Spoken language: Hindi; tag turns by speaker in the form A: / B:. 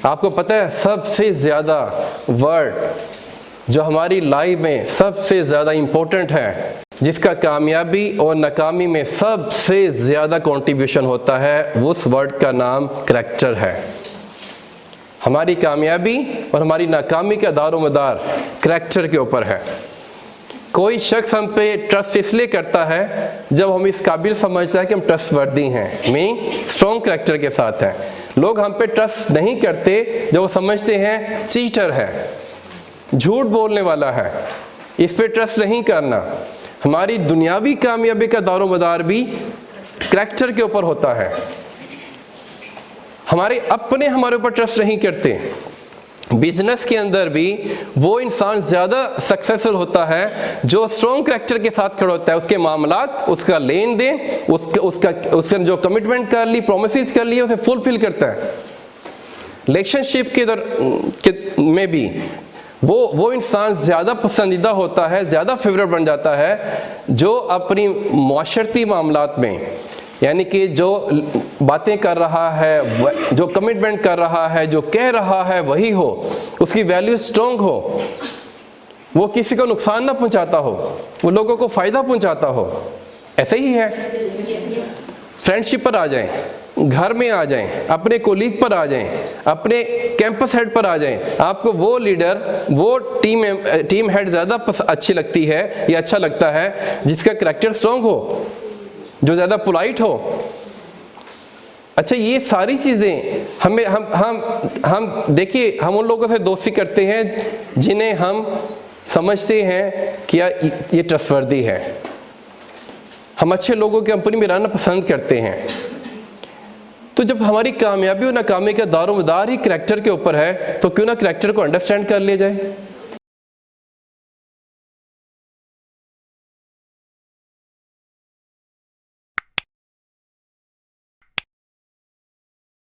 A: आपको पता है सबसे ज़्यादा वर्ड जो हमारी लाइफ में सबसे ज़्यादा इम्पोर्टेंट है, जिसका कामयाबी और नाकामी में सबसे ज़्यादा कंट्रीब्यूशन होता है, उस वर्ड का नाम करैक्टर है। हमारी कामयाबी और हमारी नाकामी का दारोमदार करैक्टर के ऊपर है। कोई शख्स हम पे ट्रस्ट इसलिए करता है जब हम इस काबिल समझता है कि हम ट्रस्टवर्दी हैं, मीन स्ट्रॉन्ग करैक्टर के साथ हैं। लोग हम पे ट्रस्ट नहीं करते जब वो समझते हैं चीटर है, झूठ बोलने वाला है, इस पे ट्रस्ट नहीं करना। हमारी दुनियावी कामयाबी का दारोमदार भी करैक्टर के ऊपर होता है। हमारे अपने हमारे ऊपर ट्रस्ट नहीं करते। बिजनेस के अंदर भी वो इंसान ज़्यादा सक्सेसफुल होता है जो स्ट्रॉन्ग करैक्टर के साथ खड़ा होता है। उसके मामलात, उसका लेन देन, उसने जो कमिटमेंट कर ली, प्रोमिसेस कर ली, उसे फुलफिल करता है। रिलेशनशिप के में भी वो इंसान ज़्यादा पसंदीदा होता है, ज़्यादा फेवरेट बन जाता है जो अपनी माशरती मामलात में, यानी कि जो बातें कर रहा है, जो कमिटमेंट कर रहा है, जो कह रहा है वही हो, उसकी वैल्यू स्ट्रॉन्ग हो, वो किसी को नुकसान ना पहुंचाता हो, वो लोगों को फ़ायदा पहुंचाता हो। ऐसे ही है। फ्रेंडशिप पर आ जाएं, घर में आ जाएं, अपने कोलीग पर आ जाएं, अपने कैंपस हेड पर आ जाएं, आपको वो लीडर, वो टीम हेड ज़्यादा अच्छी लगती है या अच्छा लगता है जिसका करैक्टर स्ट्रॉन्ग हो, जो ज़्यादा पोलाइट हो। अच्छा, ये सारी चीज़ें हमें हम देखिए, हम उन लोगों से दोस्ती करते हैं जिन्हें हम समझते हैं कि ये ट्रस्टवर्दी है। हम अच्छे लोगों की कंपनी में रहना पसंद करते हैं। तो जब हमारी कामयाबी और नाकामी का दारोमदार ही करैक्टर के ऊपर है, तो क्यों ना करैक्टर को अंडरस्टैंड कर लिया जाए।